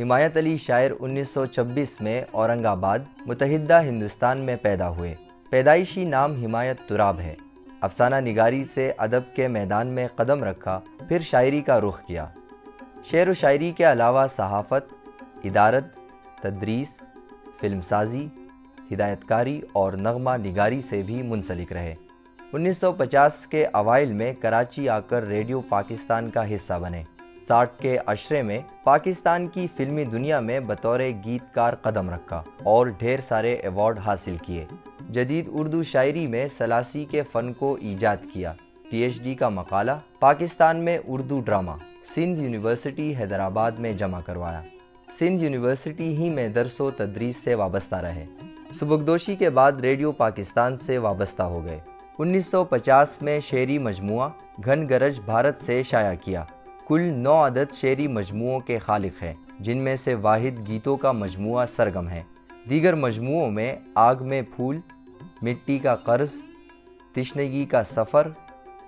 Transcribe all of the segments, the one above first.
حمایت علی شاعر 1926 میں اورنگ آباد متحدہ ہندوستان میں پیدا ہوئے۔ پیدائشی نام حمایت تراب ہے۔ افسانہ نگاری سے ادب کے میدان میں قدم رکھا، پھر شاعری کا رخ کیا۔ شعر و شاعری کے علاوہ صحافت، ادارت، تدریس، فلم سازی، ہدایت کاری اور نغمہ نگاری سے بھی منسلک رہے۔ 1950 کے اوائل میں کراچی آ کر ریڈیو پاکستان کا حصہ بنے۔ 60 کے عشرے میں پاکستان کی فلمی دنیا میں بطور گیت کار قدم رکھا اور ڈھیر سارے ایوارڈ حاصل کیے۔ جدید اردو شاعری میں سلاسی کے فن کو ایجاد کیا۔ پی ایچ ڈی کا مقالہ پاکستان میں اردو ڈرامہ سندھ یونیورسٹی حیدرآباد میں جمع کروایا۔ سندھ یونیورسٹی ہی میں درس و تدریس سے وابستہ رہے۔ سبکدوشی کے بعد ریڈیو پاکستان سے وابستہ ہو گئے۔ 1950 میں شعری مجموعہ گھن گرج بھارت سے شائع کیا۔ کل 9 عدد شعری مجموعوں کے خالق ہیں، جن میں سے واحد گیتوں کا مجموعہ سرگم ہے۔ دیگر مجموعوں میں آگ میں پھول، مٹی کا قرض، تشنگی کا سفر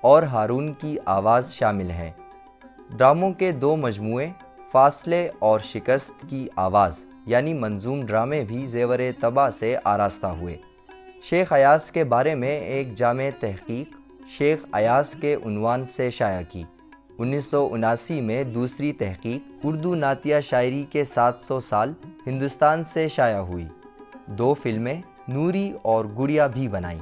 اور ہارون کی آواز شامل ہیں۔ ڈراموں کے 2 مجموعے فاصلے اور شکست کی آواز یعنی منظوم ڈرامے بھی زیور طبع سے آراستہ ہوئے۔ شیخ ایاز کے بارے میں ایک جامع تحقیق شیخ ایاز کے عنوان سے شائع کی۔ 1979 میں دوسری تحقیق اردو نعتیہ شاعری کے 700 سال ہندوستان سے شائع ہوئی۔ 2 فلمیں نوری اور گڑیا بھی بنائیں۔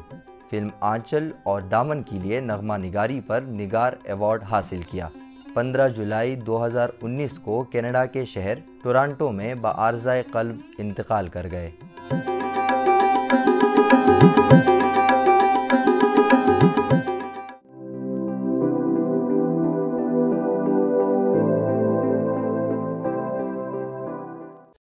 فلم آنچل اور دامن کے لیے نغمہ نگاری پر نگار ایوارڈ حاصل کیا۔ 15 جولائی 2019 کو کینیڈا کے شہر ٹورانٹو میں بعارضہ قلب انتقال کر گئے۔